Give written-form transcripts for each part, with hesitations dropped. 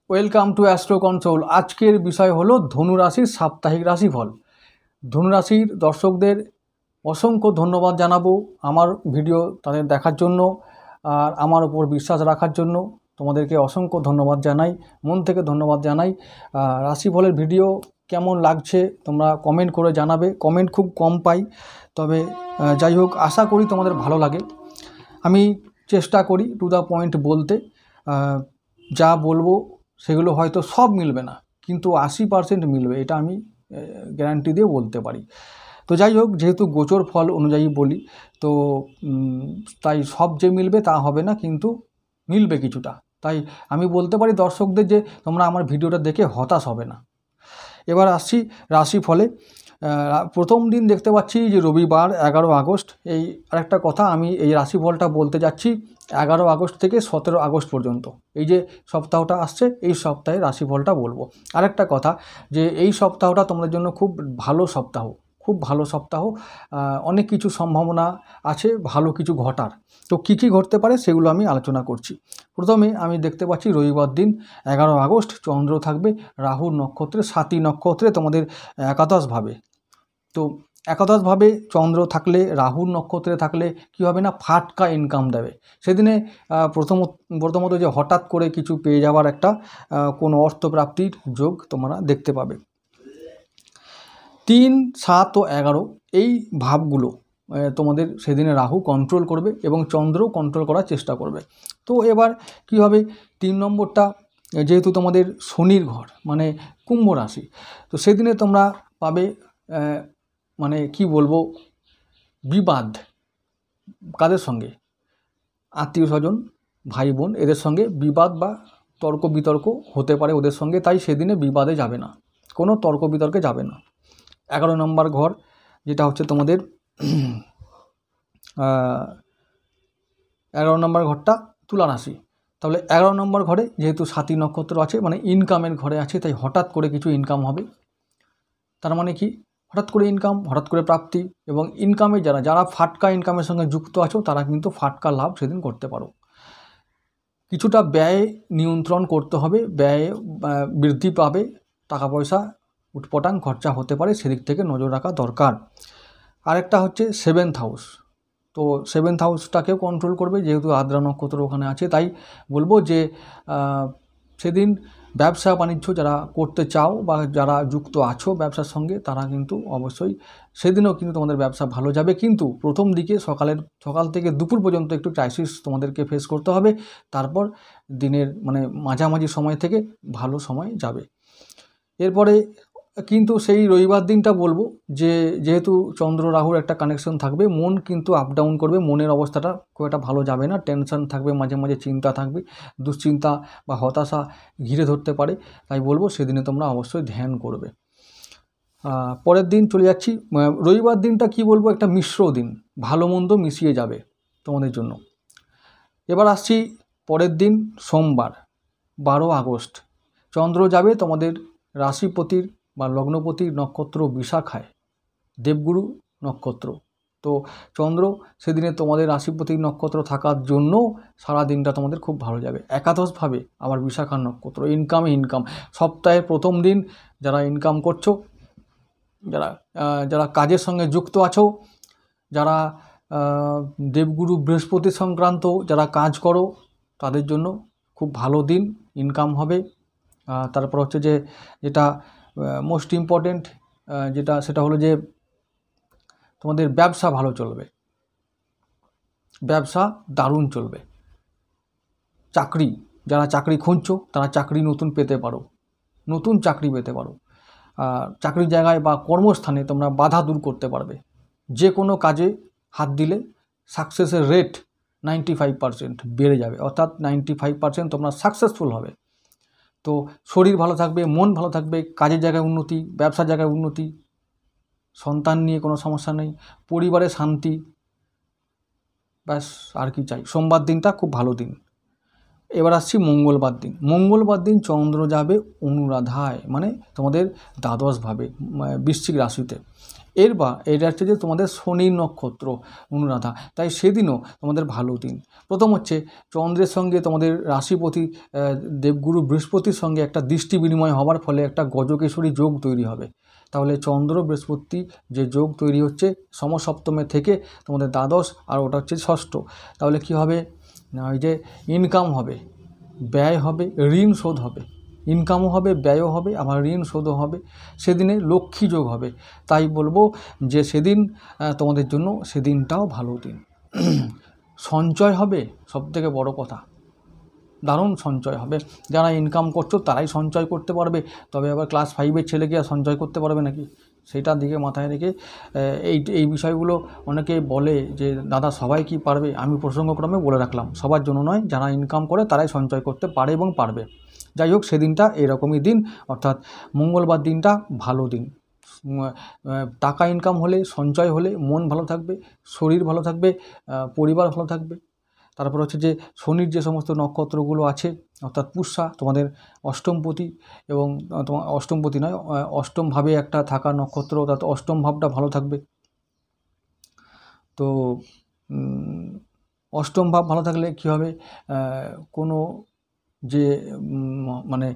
Welcome to astro control. আজকের বিষয় হলো ধনুরাশির সাপ্তাহিক রাশিফল। ধনুরাশির দর্শকদের অসংখ্য ধন্যবাদ জানাবো আমার ভিডিও তাদের দেখার জন্য আর আমার উপর বিশ্বাস রাখার জন্য। তোমাদেরকে অসংখ্য ধন্যবাদ জানাই, মন থেকে ধন্যবাদ জানাই। রাশিফলের ভিডিও কেমন লাগছে তোমরা কমেন্ট করে জানাবে। কমেন্ট খুব কম পাই, তবে যাই হোক আশা করি তোমাদের ভালো লাগে। আমি চেষ্টা করি টু দ্য পয়েন্ট বলতে। যা বলবো সেগুলো হয়তো সব মিলবে না, কিন্তু 80% মিলবে, এটা আমি গ্যারান্টি দিয়ে বলতে পারি। তো যাই হোক, যেহেতু গোচর ফল অনুযায়ী বলি, তো তাই সব যে মিলবে তা হবে না, কিন্তু মিলবে কিছুটা। তাই আমি বলতে পারি দর্শকদের যে তোমরা আমার ভিডিওটা দেখে হতাশ হবে না। এবার আসছি রাশিফলে। প্রথম দিন দেখতে পাচ্ছি যে রবিবার 11 আগস্ট। এই আরেকটা কথা, আমি এই রাশিফলটা বলতে যাচ্ছি 11 আগস্ট থেকে 17 আগস্ট পর্যন্ত। এই যে সপ্তাহটা আসছে, এই সপ্তাহে রাশিফলটা বলবো। আরেকটা কথা, যে এই সপ্তাহটা তোমাদের জন্য খুব ভালো সপ্তাহ, খুব ভালো সপ্তাহ। অনেক কিছু সম্ভাবনা আছে ভালো কিছু ঘটার। তো কী কী ঘটতে পারে সেগুলো আমি আলোচনা করছি। প্রথমে আমি দেখতে পাচ্ছি রবিবার দিন 11 আগস্ট চন্দ্র থাকবে রাহুর নক্ষত্রে, সাতী নক্ষত্রে, তোমাদের একাদশভাবে। তো একাদশভাবে চন্দ্র থাকলে, রাহুর নক্ষত্রে থাকলে কী হবে না, ফাটকা ইনকাম দেবে সেদিনে। প্রথমত যে হঠাৎ করে কিছু পেয়ে যাওয়ার একটা কোনো অর্থপ্রাপ্তির যোগ তোমরা দেখতে পাবে। 3, 7 ও 11 এই ভাবগুলো তোমাদের সেদিনে রাহু কন্ট্রোল করবে এবং চন্দ্র কন্ট্রোল করার চেষ্টা করবে। তো এবার কি হবে, 3 নম্বরটা যেহেতু তোমাদের শনির ঘর, মানে কুম্ভ রাশি, তো সেদিনে তোমরা পাবে মানে কি বলবো, বিবাদ। কাদের সঙ্গে? আত্মীয় স্বজন, ভাই বোন, এদের সঙ্গে বিবাদ বা তর্ক বিতর্ক হতে পারে ওদের সঙ্গে। তাই সেদিনে বিবাদে যাবে না, কোনো তর্ক বিতর্কে যাবে না। 11 নম্বর ঘর যেটা হচ্ছে তোমাদের 11 নম্বর ঘরটা তুলা রাশি। তাহলে 11 নম্বর ঘরে যেহেতু সাতী নক্ষত্র আছে, মানে ইনকামের ঘরে আছে, তাই হঠাৎ করে কিছু ইনকাম হবে। তার মানে কি, হঠাৎ করে ইনকাম, হঠাৎ করে প্রাপ্তি। এবং ইনকামে যারা ফাটকা ইনকামের সঙ্গে যুক্ত আছো তারা কিন্তু ফাটকা লাভ সেদিন করতে পারো। কিছুটা ব্যয় নিয়ন্ত্রণ করতে হবে, ব্যয় বৃদ্ধি পাবে, টাকা পয়সা উটপটাং খরচা হতে পারে, সেদিক থেকে নজর রাখা দরকার। আরেকটা হচ্ছে 7th হাউস। তো 7th হাউসটাকেও কন্ট্রোল করবে, যেহেতু আদ্রা নক্ষত্র ওখানে আছে। তাই বলবো যে সেদিন ব্যবসা বাণিজ্য যারা করতে চাও বা যারা যুক্ত আছো ব্যবসার সঙ্গে, তারা কিন্তু অবশ্যই সেদিনও কিন্তু তোমাদের ব্যবসা ভালো যাবে। কিন্তু প্রথম দিকে সকাল থেকে দুপুর পর্যন্ত একটু ক্রাইসিস তোমাদেরকে ফেস করতে হবে। তারপর দিনের মানে মাঝামাঝি সময় থেকে ভালো সময় যাবে। এরপরে কিন্তু সেই রবিবার দিনটা বলবো যে যেহেতু চন্দ্র রাহুর একটা কানেকশন থাকবে, মন কিন্তু আপ ডাউন করবে, মনের অবস্থাটা খুব একটা ভালো যাবে না, টেনশন থাকবে, মাঝে মাঝে চিন্তা থাকবে, দুশ্চিন্তা বা হতাশা ঘিরে ধরতে পারে। তাই বলবো সেদিনে তোমরা অবশ্যই ধ্যান করবে। পরের দিন চলে যাচ্ছি, রবিবার দিনটা কি বলবো, একটা মিশ্র দিন, ভালো মন্দ মিশিয়ে যাবে তোমাদের জন্য। এবার আসছি পরের দিন সোমবার 12 আগস্ট। চন্দ্র যাবে তোমাদের রাশিপতির বা লগ্নপতির নক্ষত্র বিশাখায়, দেবগুরু নক্ষত্র। তো চন্দ্র সেদিনে তোমাদের রাশিপতির নক্ষত্র থাকার জন্য সারা দিনটা তোমাদের খুব ভালো যাবে। একাদশভাবে আবার বিশাখার নক্ষত্র, ইনকাম। সপ্তাহের প্রথম দিন যারা ইনকাম করছো, যারা কাজের সঙ্গে যুক্ত আছো, যারা দেবগুরু বৃহস্পতি সংক্রান্ত যারা কাজ করো, তাদের জন্য খুব ভালো দিন, ইনকাম হবে। তারপর হচ্ছে যেটা মোস্ট ইম্পর্টেন্ট সেটা হলো যে তোমাদের ব্যবসা ভালো চলবে, ব্যবসা দারুণ চলবে। যারা চাকরি খুঁজছো তারা চাকরি নতুন পেতে পারো, নতুন চাকরি পেতে পারো। চাকরির জায়গায় বা কর্মস্থানে তোমরা বাধা দূর করতে পারবে। যে কোনো কাজে হাত দিলে সাকসেসের রেট 95% বেড়ে যাবে, অর্থাৎ 95% তোমরা সাকসেসফুল হবে। তো শরীর ভালো থাকবে, মন ভালো থাকবে, কাজের জায়গায় উন্নতি, ব্যবসার জায়গায় উন্নতি, সন্তান নিয়ে কোনো সমস্যা নেই, পরিবারে শান্তি, ব্যাস আর কি চাই। সোমবার দিনটা খুব ভালো দিন। এবার আসছি মঙ্গলবার দিন। মঙ্গলবার দিন চন্দ্র যাবে অনুরাধায়, মানে তোমাদের দ্বাদশভাবে বৃশ্চিক রাশিতে। এটা হচ্ছে যে তোমাদের শনির নক্ষত্র অনুরাধা, তাই সেদিনও তোমাদের ভালো দিন। প্রথম হচ্ছে চন্দ্রের সঙ্গে তোমাদের রাশিপতি দেবগুরু বৃহস্পতির সঙ্গে একটা দৃষ্টি বিনিময় হওয়ার ফলে একটা গজকেশরী যোগ তৈরি হবে। তাহলে চন্দ্র বৃহস্পতি যে যোগ তৈরি হচ্ছে সমসপ্তমে থেকে তোমাদের দ্বাদশ, আর ওটা হচ্ছে ষষ্ঠ। তাহলে কি হবে না, ওই যে ইনকাম হবে, ব্যয় হবে, ঋণ শোধ হবে, ইনকামও হবে, ব্যয়ও হবে, আবার ঋণ শোধও হবে। সেদিনে লক্ষ্মী যোগ হবে। তাই বলবো যে সেদিন তোমাদের জন্য সেদিনটাও ভালো দিন। সঞ্চয় হবে, সবথেকে বড় কথা, দারুণ সঞ্চয় হবে। যারা ইনকাম করছো তারাই সঞ্চয় করতে পারবে, তবে আবার ক্লাস 5-এর ছেলে কি আর সঞ্চয় করতে পারবে নাকি? সেটার দিকে মাথায় রেখে এই বিষয়গুলো অনেকে বলে যে দাদা সবাই কি পারবে। আমি প্রসঙ্গক্রমে বলে রাখলাম, সবার জন্য নয়, যারা ইনকাম করে তারাই সঞ্চয় করতে পারে এবং পারবে। যাই হোক, সেদিনটা এরকমই দিন, অর্থাৎ মঙ্গলবার দিনটা ভালো দিন। টাকা ইনকাম হলে, সঞ্চয় হলে মন ভালো থাকবে, শরীর ভালো থাকবে, পরিবার ভালো থাকবে। তারপর হচ্ছে যে শনির যে সমস্ত নক্ষত্রগুলো আছে, অর্থাৎ পুষ্যা তোমাদের অষ্টমপতি, এবং তোমার অষ্টমপতি নয়, অষ্টমভাবে একটা থাকা নক্ষত্র, অর্থাৎ অষ্টম ভাবটা ভালো থাকবে। তো অষ্টম ভাব ভালো থাকলে কী হবে, কোনো যে মানে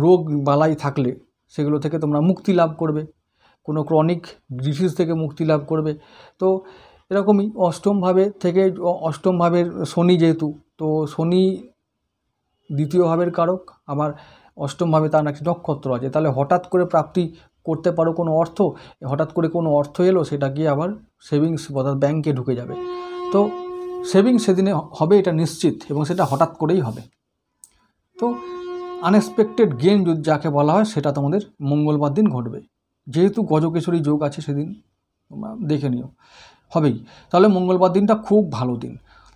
রোগ বালাই থাকলে সেগুলো থেকে তোমরা মুক্তি লাভ করবে, কোনো ক্রনিক ডিজিজ থেকে মুক্তি লাভ করবে। তো এরকমই অষ্টম ভাবে থেকে, অষ্টম ভাবের শনি যেহেতু, তো শনি দ্বিতীয় ভাবের কারক, আবার অষ্টম ভাবে তার নাকি নক্ষত্র আছে। তাহলে হঠাৎ করে প্রাপ্তি করতে পারো কোনো অর্থ, হঠাৎ করে কোনো অর্থ এলো, সেটা গিয়ে আবার সেভিংস অর্থাৎ ব্যাংকে ঢুকে যাবে। তো সেভিংস সেদিনে হবে, এটা নিশ্চিত, এবং সেটা হঠাৎ করেই হবে। তো আনএক্সপেক্টেড গেইন যাকে বলা হয়, সেটা তোমাদের মঙ্গলবার দিন ঘটবে। যেহেতু গজকেশরী যোগ আছে সেদিন, তোমরা দেখে নিও, হবেই। তাহলে মঙ্গলবার দিনটা খুব ভালো দিন।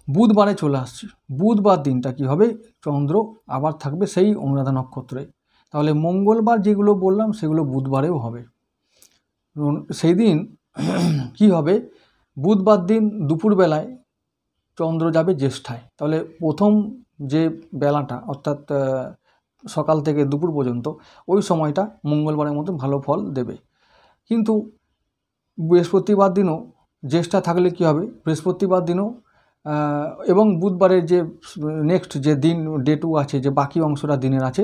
বুধবারে চলে আসছি। বুধবার দিনটা কি হবে, চন্দ্র আবার থাকবে সেই অনুরাধা নক্ষত্রে। তাহলে মঙ্গলবার যেগুলো বললাম সেগুলো বুধবারেও হবে। সেই দিন কি হবে, বুধবার দিন দুপুরবেলায় চন্দ্র যাবে জ্যেষ্ঠায়। তাহলে প্রথম যে বেলাটা, অর্থাৎ সকাল থেকে দুপুর পর্যন্ত, ওই সময়টা মঙ্গলবারের মতো ভালো ফল দেবে। কিন্তু বৃহস্পতিবার দিনও জ্যেষ্ঠা থাকলে কি হবে, বৃহস্পতিবার দিনও এবং বুধবারের যে নেক্সট যে দিন ডে 2 আছে, যে বাকি অংশটা দিনের আছে,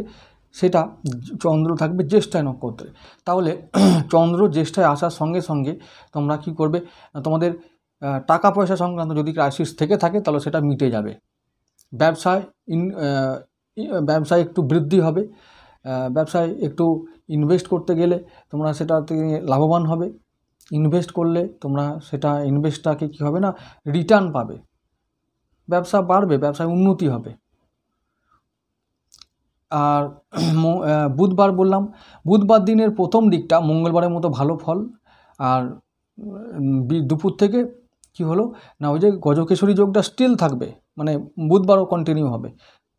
সেটা চন্দ্র থাকবে জ্যেষ্ঠায় নক্ষত্রে। তাহলে চন্দ্র জ্যেষ্ঠায় আসার সঙ্গে সঙ্গে তোমরা কি করবে, তোমাদের টাকা পয়সা সংক্রান্ত যদি ক্রাইসিস থেকে থাকে তাহলে সেটা মিটে যাবে। ব্যবসায় একটু বৃদ্ধি হবে, ব্যবসায় একটু ইনভেস্ট করতে গেলে তোমরা সেটা থেকে লাভবান হবে। ইনভেস্ট করলে তোমরা সেটা ইনভেস্টটাকে কী হবে না, রিটার্ন পাবে, ব্যবসা বাড়বে, ব্যবসায় উন্নতি হবে। আর বুধবার বললাম, বুধবার দিনের প্রথম দিকটা মঙ্গলবারের মতো ভালো ফল। আর দুপুর থেকে কি হলো না, ওই যে গজকেশরী যোগটা স্টিল থাকবে, মানে বুধবারও কন্টিনিউ হবে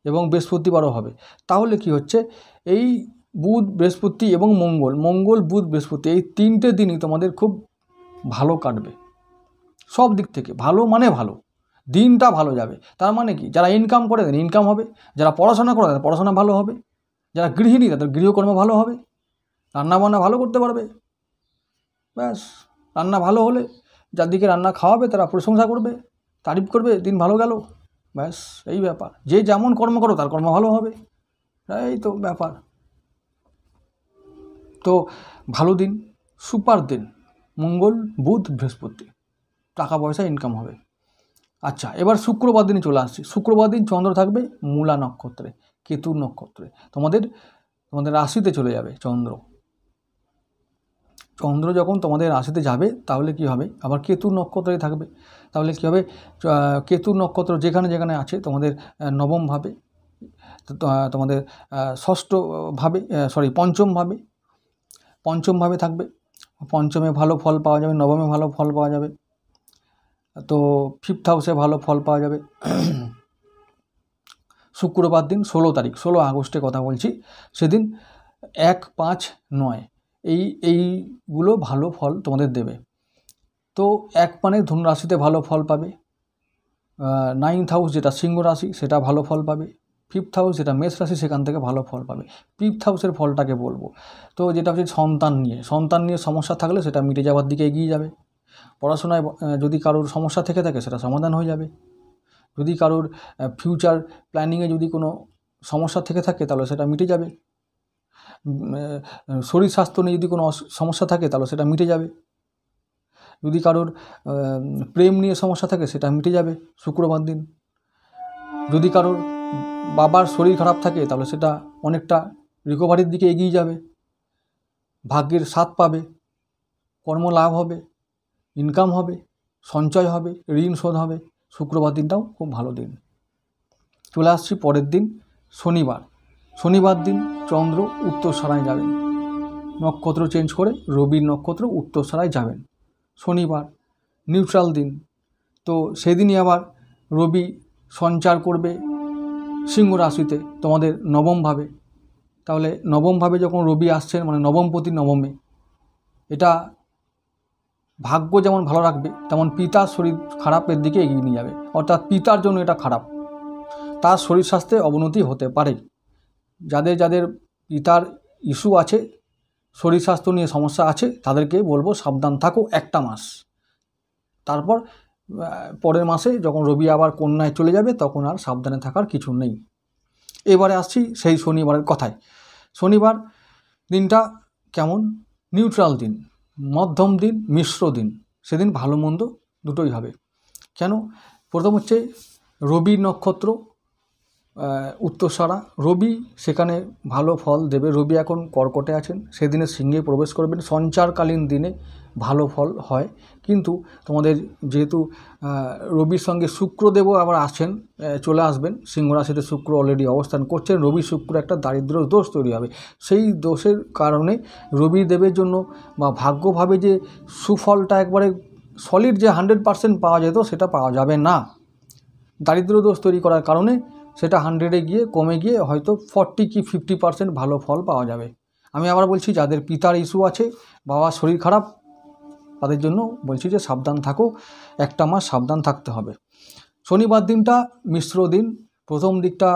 এবং বৃহস্পতিবারও হবে। তাহলে কি হচ্ছে, এই বুধ বৃহস্পতি এবং মঙ্গল বুধ বৃহস্পতি, এই 3টে দিনই তোমাদের খুব ভালো কাটবে, সব দিক থেকে ভালো, মানে ভালো, দিনটা ভালো যাবে। তার মানে কি, যারা ইনকাম করে তাদের ইনকাম হবে, যারা পড়াশোনা করে তাদের পড়াশোনা ভালো হবে, যারা গৃহিণী তাদের গৃহকর্ম ভালো হবে, রান্নাবান্না ভালো করতে পারবে। ব্যাস, রান্না ভালো হলে যাদেরকে রান্না খাওয়াবে তারা প্রশংসা করবে, তারিফ করবে, দিন ভালো গেল। ব্যাস, এই ব্যাপার। যে যেমন কর্ম করো তার কর্ম ভালো হবে, এই তো ব্যাপার। তো ভালো দিন, সুপার দিন, মঙ্গল বুধ বৃহস্পতি, টাকা পয়সা ইনকাম হবে। আচ্ছা, এবার শুক্রবার দিনে চলে আসছি। শুক্রবার দিন চন্দ্র থাকবে মূলা নক্ষত্রে, কেতুর নক্ষত্রে, তোমাদের রাশিতে চলে যাবে চন্দ্র। চন্দ্র যখন তোমাদের রাশিতে যাবে তাহলে কি হবে, আবার কেতুর নক্ষত্রে থাকবে। তাহলে কি হবে, কেতুর নক্ষত্র যেখানে যেখানে আছে তোমাদের নবম ভাবে, তোমাদের পঞ্চম ভাবে থাকবে। পঞ্চমে ভালো ফল পাওয়া যাবে, নবমে ভালো ফল পাওয়া যাবে, তো 5th হাউসে ভালো ফল পাওয়া যাবে। শুক্রবার দিন 16 আগস্টে কথা বলছি, সেদিন 1, 5, 9 এইগুলো ভালো ফল তোমাদের দেবে। তো 1 মানে ধনুরাশিতে ভালো ফল পাবে, 9th হাউস যেটা সিংহ রাশি সেটা ভালো ফল পাবে। 5th হাউস যেটা মেষ রাশি সেখান থেকে ভালো ফল পাবে। 5th হাউসের ফলটাকে বলবো, তো যেটা হচ্ছে সন্তান নিয়ে সমস্যা থাকলে সেটা মিটে যাওয়ার দিকে এগিয়ে যাবে। পড়াশোনায় যদি কারোর সমস্যা থেকে থাকে সেটা সমাধান হয়ে যাবে। যদি কারোর ফিউচার প্ল্যানিংয়ে যদি কোনো সমস্যা থেকে থাকে তাহলে সেটা মিটে যাবে। শরীর স্বাস্থ্য নিয়ে যদি কোনো সমস্যা থাকে তাহলে সেটা মিটে যাবে। যদি কারোর প্রেম নিয়ে সমস্যা থাকে সেটা মিটে যাবে শুক্রবার দিন। যদি কারোর বাবার শরীর খারাপ থাকে তাহলে সেটা অনেকটা রিকভারির দিকে এগিয়ে যাবে। ভাগ্যের সাথ পাবে, কর্ম লাভ হবে, ইনকাম হবে, সঞ্চয় হবে, ঋণ শোধ হবে। শুক্রবার দিনটাও খুব ভালো দিন। চলে আসছি পরের দিন শনিবার দিন চন্দ্র উত্তরসরায় যাবেন, নক্ষত্র চেঞ্জ করে রবির নক্ষত্র উত্তরসরায় যাবেন। শনিবার নিউট্রাল দিন, তো সেদিনই আবার রবি সঞ্চার করবে সিংহ রাশিতে তোমাদের নবমভাবে। তাহলে নবমভাবে যখন রবি আসছেন মানে নবমপতি নবমে, এটা ভাগ্য যেমন ভালো রাখবে তেমন পিতার শরীর খারাপের দিকে এগিয়ে নিয়ে যাবে। অর্থাৎ পিতার জন্য এটা খারাপ, তার শরীর স্বাস্থ্যে অবনতি হতে পারে। যাদের যাদের পিতার ইস্যু আছে, শরীর স্বাস্থ্য নিয়ে সমস্যা আছে, তাদেরকে বলবো সাবধান থাকো একটা মাস। তারপর পরের মাসে যখন রবি আবার কন্যায় চলে যাবে তখন আর সাবধানে থাকার কিছু নেই। এবারে আসছি সেই শনিবারের কথায়। শনিবার দিনটা কেমন? নিউট্রাল দিন, মধ্যম দিন, মিশ্র দিন। সেদিন ভালো মন্দ দুটোই হবে। কেন? প্রথম হচ্ছে রবির নক্ষত্র উত্তরসরা, রবি সেখানে ভালো ফল দেবে। রবি এখন কর্কটে আছেন, সেদিনে সিংহে প্রবেশ করবেন। সঞ্চারকালীন দিনে ভালো ফল হয়, কিন্তু তোমাদের যেহেতু রবির সঙ্গে শুক্রদেবও আবার আছেন, চলে আসবেন সিংহ রাশিতে। শুক্র অলরেডি অবস্থান করছেন। রবি শুক্র একটা দারিদ্র দোষ তৈরি হবে। সেই দোষের কারণে রবি দেবের জন্য বা ভাগ্যভাবে যে সুফলটা একবারে সলিড যে 100% পাওয়া যেত সেটা পাওয়া যাবে না। দারিদ্র দোষ তৈরি করার কারণে সেটা 100-এ গিয়ে কমে গিয়ে হয়তো 40 কি 50% ভালো ফল পাওয়া যাবে। আমি আবার বলছি, যাদের পিতার ইস্যু আছে, বাবার শরীর খারাপ, তাদের জন্য বলছি যে সাবধান থাকো, একটা মাস সাবধান থাকতে হবে। শনিবার দিনটা মিশ্র দিন, প্রথম দিকটা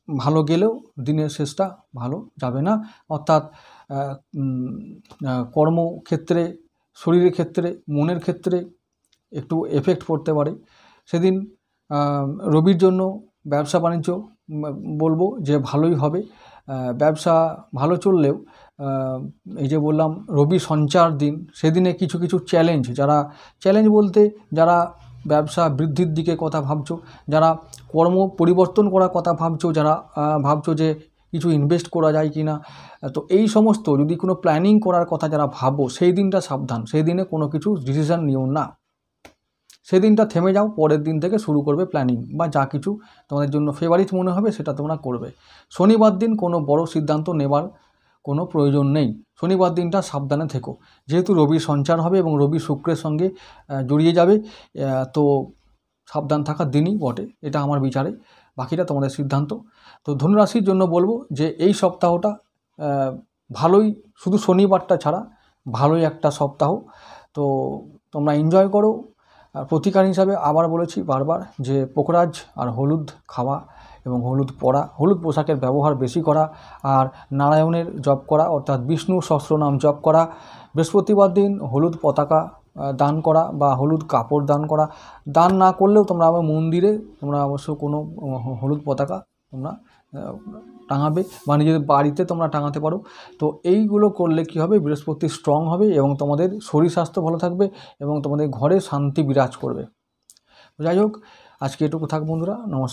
ভালো গেলেও দিনের শেষটা ভালো যাবে না। অর্থাৎ কর্মক্ষেত্রে, শরীরের ক্ষেত্রে, মনের ক্ষেত্রে একটু এফেক্ট পড়তে পারে। সেদিন রবির জন্য ব্যবসা বাণিজ্য বলবো যে ভালোই হবে। ব্যবসা ভালো চললেও এই যে বললাম রবি সঞ্চার দিন, সেদিনে কিছু কিছু চ্যালেঞ্জ বলতে যারা ব্যবসা বৃদ্ধির দিকে কথা ভাবছো, যারা কর্ম পরিবর্তন করার কথা ভাবছো, যারা ভাবছো যে কিছু ইনভেস্ট করা যায় কি না, তো এই সমস্ত যদি কোনো প্ল্যানিং করার কথা যারা ভাবো, সেই দিনটা সাবধান। সেই দিনে কোনো কিছু ডিসিশন নিও না, সেদিনটা থেমে যাও। পরের দিন থেকে শুরু করবে প্ল্যানিং, বা যা কিছু তোমাদের জন্য ফেভারিট মনে হবে সেটা তোমরা করবে। শনিবার দিন কোনো বড় সিদ্ধান্ত নেবার কোনো প্রয়োজন নেই। শনিবার দিনটা সাবধানে থেকো, যেহেতু রবির সঞ্চার হবে এবং রবি শুক্রের সঙ্গে জড়িয়ে যাবে, তো সাবধান থাকার দিনই বটে, এটা আমার বিচারে। বাকিটা তোমাদের সিদ্ধান্ত। তো ধনুরাশির জন্য বলবো যে এই সপ্তাহটা ভালোই, শুধু শনিবারটা ছাড়া ভালোই একটা সপ্তাহ। তো তোমরা এনজয় করো। প্রতিকার হিসাবে আবার বলেছি বারবার যে পোকরাজ আর হলুদ খাওয়া এবং হলুদ পরা, হলুদ পোশাকের ব্যবহার বেশি করা, আর নারায়ণের জপ করা অর্থাৎ বিষ্ণু সহস্রনাম জপ করা। বৃহস্পতিবার দিন হলুদ পতাকা দান করা বা হলুদ কাপড় দান করা। দান না করলেও তোমরা আবার মন্দিরে তোমরা অবশ্য কোনো হলুদ পতাকা তোমরা টাঙাবে বা নিজেদের বাড়িতে তোমরা টাঙাতে পারো। তো এইগুলো করলে কি হবে, বৃহস্পতি স্ট্রং হবে এবং তোমাদের শরীর স্বাস্থ্য ভালো থাকবে এবং তোমাদের ঘরে শান্তি বিরাজ করবে। যাই হোক, আজকে এটুকু থাক বন্ধুরা, নমস্কার।